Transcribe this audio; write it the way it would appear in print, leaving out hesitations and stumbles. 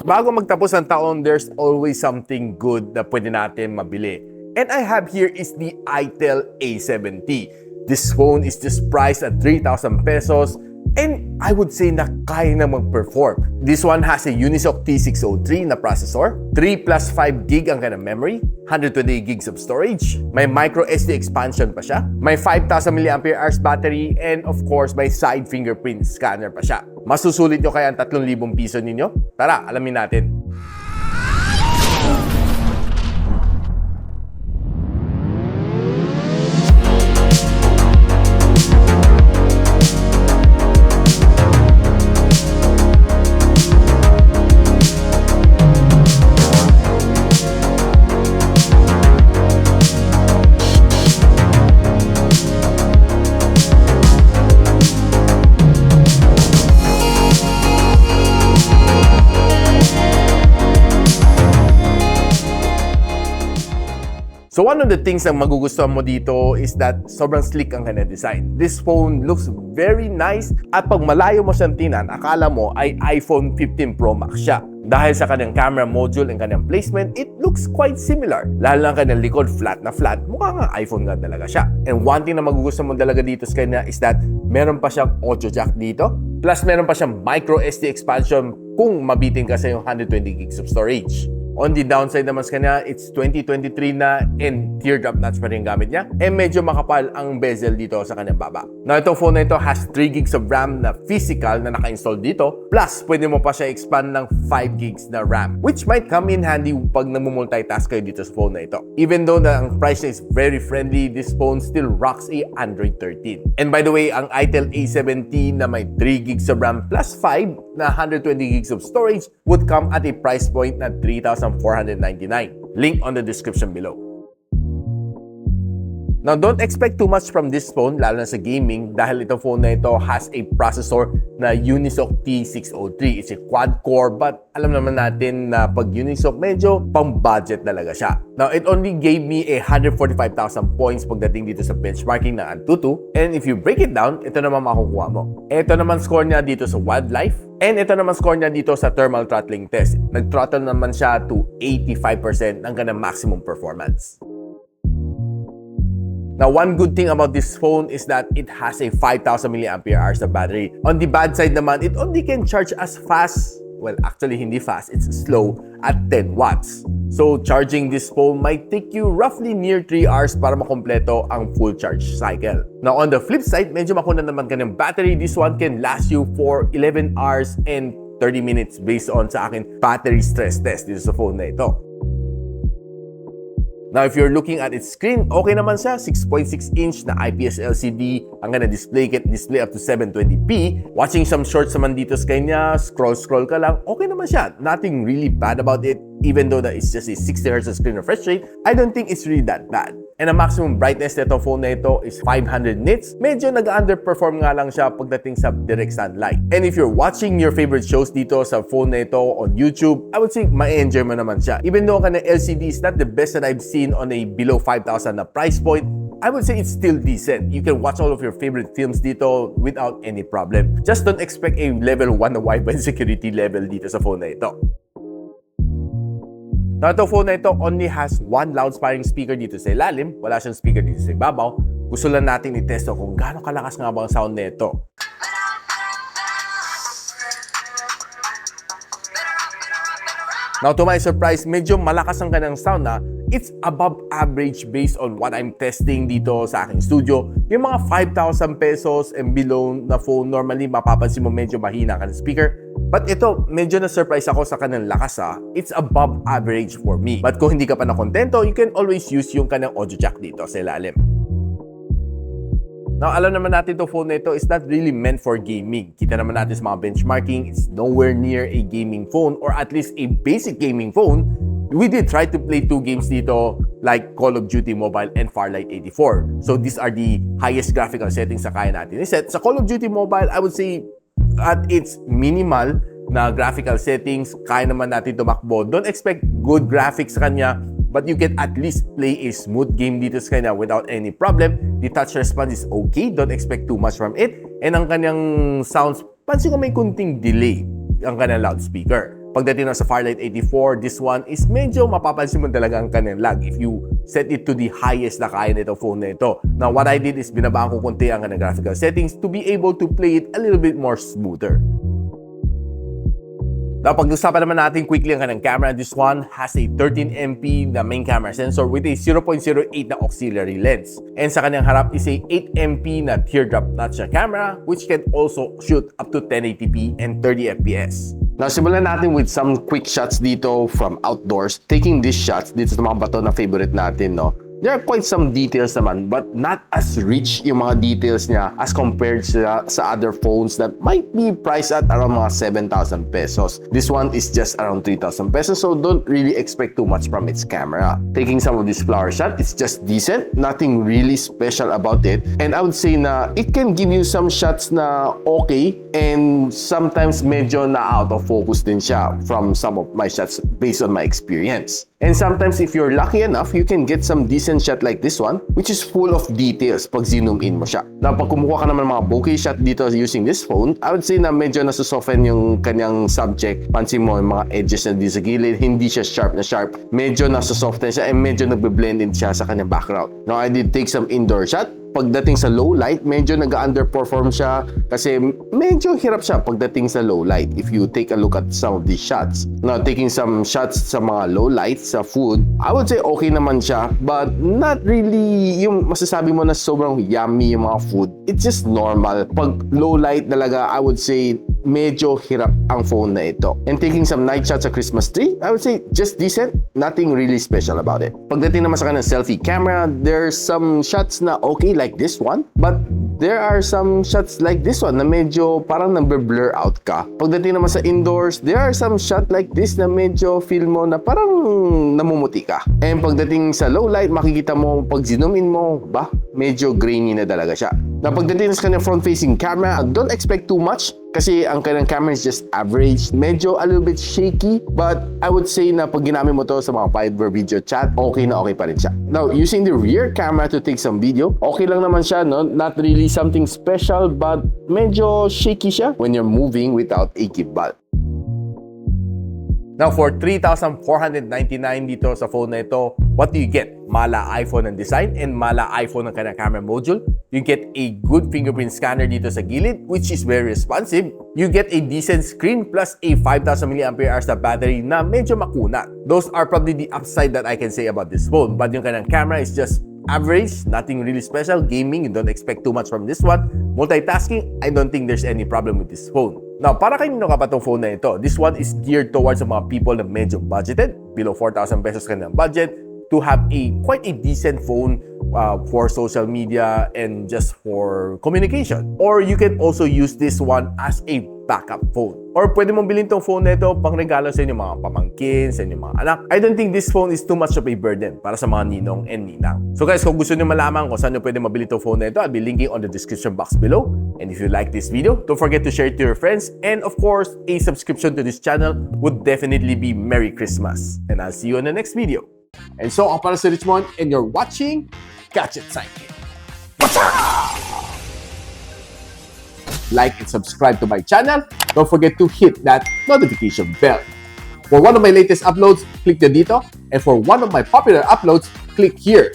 Bago magtapos ang taon, there's always something good na pwede natin mabili. And I have here is the Itel A70. This phone is just priced at 3,000 pesos and I would say na kaya na mag-perform. This one has a Unisoc T603 na processor, 3 plus 5 gig ang kanyang memory, 128 gigs of storage, may micro SD expansion pa siya, may 5,000 mAh battery, and of course may side fingerprint scanner pa siya. Masusulit nyo kaya ang 3,000 piso ninyo? Tara, alamin natin. So one of the things na magugustuhan mo dito is that sobrang slick ang kanyang design. This phone looks very nice at pag malayo mo siyang tingnan, akala mo ay iPhone 15 Pro Max siya. Dahil sa kanyang camera module and kanyang placement, it looks quite similar. Lalo lang kanyang likod, flat na flat. Mukha nga iPhone nga talaga siya. And one thing na magugustuhan mo talaga dito sa kanya is that meron pa siyang audio jack dito. Plus meron pa siyang micro SD expansion kung mabitin ka sa yung 120 gigs of storage. On the downside naman sa kanya, it's 2023 na and teardrop notch pa rin gamit niya. And medyo makapal ang bezel dito sa kanyang baba. Now, itong phone na ito has 3 gigs of RAM na physical na naka-install dito. Plus, pwede mo pa siya expand ng 5 gigs na RAM. Which might come in handy pag nagmumultitask kayo dito sa phone na ito. Even though na ang price niya is very friendly, this phone still rocks a Android 13. And by the way, ang Itel A70 na may 3 gigs of RAM plus 5 na 120 gigs of storage would come at a price point na 3,499. Link on the description below. Now, don't expect too much from this phone, lalo na sa gaming, dahil itong phone na ito has a processor na Unisoc T603. It's a quad-core, but alam naman natin na pag Unisoc, medyo pang-budget talaga siya. Now, it only gave me 145,000 points pagdating dito sa benchmarking ng Antutu. And if you break it down, ito naman makukuha mo. Ito naman score niya dito sa wildlife. And ito naman score niya dito sa thermal throttling test. Nag-throttle naman siya to 85% ng kanyang maximum performance. Now, one good thing about this phone is that it has a 5,000 mAh na battery. On the bad side naman, it only can charge as fast, well, actually hindi fast, it's slow, at 10 watts. So, charging this phone might take you roughly near 3 hours para makompleto ang full charge cycle. Now, on the flip side, medyo makuna naman kanyang battery. This one can last you for 11 hours and 30 minutes based on sa akin battery stress test dito sa phone na ito. Now, if you're looking at its screen, okay naman siya. 6.6-inch na IPS LCD. Ang gonna display up to 720p. Watching some shorts naman dito sa kanya, scroll ka lang, okay naman siya. Nothing really bad about it. Even though that it's just a 60Hz screen refresh rate, I don't think it's really that bad. And ang maximum brightness nito phone na ito is 500 nits. Medyo nag-underperform nga lang siya pagdating sa direct sunlight. And if you're watching your favorite shows dito sa phone na ito on YouTube, I would say ma-enjoy mo naman siya. Even though ang LCD is not the best that I've seen on a below 5,000 na price point, I would say it's still decent. You can watch all of your favorite films dito without any problem. Just don't expect a level 1 na Wi-Fi security level dito sa phone na ito. Now, itong phone na ito only has one loud sparring speaker dito sa ilalim. Wala siyang speaker dito sa ibabaw. Gusto lang natin i-testo kung gaano kalakas nga ba ang sound na ito. Now, to my surprise, medyo malakas ang kanyang sound na. It's above average based on what I'm testing dito sa aking studio. Yung mga 5,000 pesos and below na phone, normally mapapansin mo medyo mahina ang kanyang speaker. But ito, medyo na-surprise ako sa kanyang lakas ha. It's above average for me. But kung hindi ka pa nakontento, you can always use yung kanyang audio jack dito sa ilalim. Now, alam naman natin itong phone na ito is not really meant for gaming. Kita naman natin sa mga benchmarking, it's nowhere near a gaming phone or at least a basic gaming phone. We did try to play 2 games dito like Call of Duty Mobile and Farlight 84. So these are the highest graphical settings na kaya natin i-set. Sa Call of Duty Mobile, I would say at its minimal na graphical settings, kaya naman natin tumakbo. Don't expect good graphics sa kanya, but you can at least play a smooth game dito sa kanya without any problem. The touch response is okay. Don't expect too much from it. And ang kanyang sounds, pansin ko may kunting delay ang kanyang loudspeaker. Pagdating na sa Firelight 84, this one is medyo mapapansin mo talaga ang kanyang lag if you set it to the highest na kaya nito phone na ito. Now, what I did is binabaan ko konti ang kanyang graphical settings to be able to play it a little bit more smoother. Now, pag-usapan naman natin quickly ang kanyang camera. This one has a 13MP na main camera sensor with a 0.08 na auxiliary lens. And sa kanyang harap is a 8MP na teardrop notch na camera which can also shoot up to 1080p and 30fps. Now, simulan natin with some quick shots dito from outdoors. Taking these shots dito sa mga bato na favorite natin, no? There are quite some details naman, but not as rich yung mga details niya as compared sa other phones that might be priced at around mga 7,000 pesos. This one is just around 3,000 pesos, so don't really expect too much from its camera. Taking some of this flower shot, it's just decent. Nothing really special about it. And I would say na it can give you some shots na okay, and sometimes medyo na out of focus din siya from some of my shots based on my experience. And sometimes if you're lucky enough, you can get some decent shot like this one, which is full of details pag zoom in mo siya. Now, pag kumuha ka naman ng mga bokeh shot dito using this phone, I would say na medyo nasusoften yung kanyang subject. Pansin mo yung mga edges na dito sa gilid, hindi siya sharp na sharp. Medyo nasusoften siya and medyo nagbe-blend in siya sa kanyang background. Now, I did take some indoor shot. Pagdating sa low light, medyo nag-underperform siya kasi medyo hirap siya pagdating sa low light if you take a look at some of these shots. Now, taking some shots sa mga low light, sa food, I would say okay naman siya, but not really yung masasabi mo na sobrang yummy yung mga food. It's just normal. Pag low light talaga, I would say medyo hirap ang phone na ito. And taking some night shots sa Christmas tree, I would say just decent. Nothing really special about it. Pagdating naman sa kanyang selfie camera, there's some shots na okay like this one, but there are some shots like this one na medyo parang number-blur out ka. Pagdating naman sa indoors, there are some shots like this na medyo feel mo na parang namumuti ka. And pagdating sa low light, makikita mo pag zoom in mo, medyo grainy na talaga siya. Na pagdating sa kanyang front-facing camera, don't expect too much kasi ang kanyang camera is just average. Medyo a little bit shaky, but I would say na pag ginamit mo to sa mga Viber video chat, okay na okay pa rin siya. Now, using the rear camera to take some video, okay lang naman siya, no? Not really something special, but medyo shaky siya when you're moving without a gimbal. Now, for 3,499 dito sa phone na ito, what do you get? Mala iPhone ang design and mala iPhone ang kanyang camera module. You get a good fingerprint scanner dito sa gilid, which is very responsive. You get a decent screen plus a 5,000 mAh na battery na medyo makunat. Those are probably the upside that I can say about this phone. But yung kanyang camera is just average, nothing really special. Gaming, you don't expect too much from this one. Multitasking, I don't think there's any problem with this phone. Now, para kanino ka pa itong phone na ito? This one is geared towards the mga people na medyo budgeted, below 4,000 pesos ka ng budget, to have quite a decent phone for social media and just for communication. Or you can also use this one as a backup phone. Or pwede mong bilhin tong phone na ito pang regalo sa inyong mga pamangkin, sa inyong mga anak. I don't think this phone is too much of a burden para sa mga ninong and ninang. So guys, kung gusto niyo malaman kung saan niyo pwede mabili tong phone na ito, I'll be linking on the description box below. And if you like this video, don't forget to share it to your friends. And of course, a subscription to this channel would definitely be Merry Christmas. And I'll see you in the next video. And so, ako para si Richmond, and you're watching Gadget Sidekick. Like and subscribe to my channel. Don't forget to hit that notification bell. For one of my latest uploads, click the dito. And for one of my popular uploads, click here.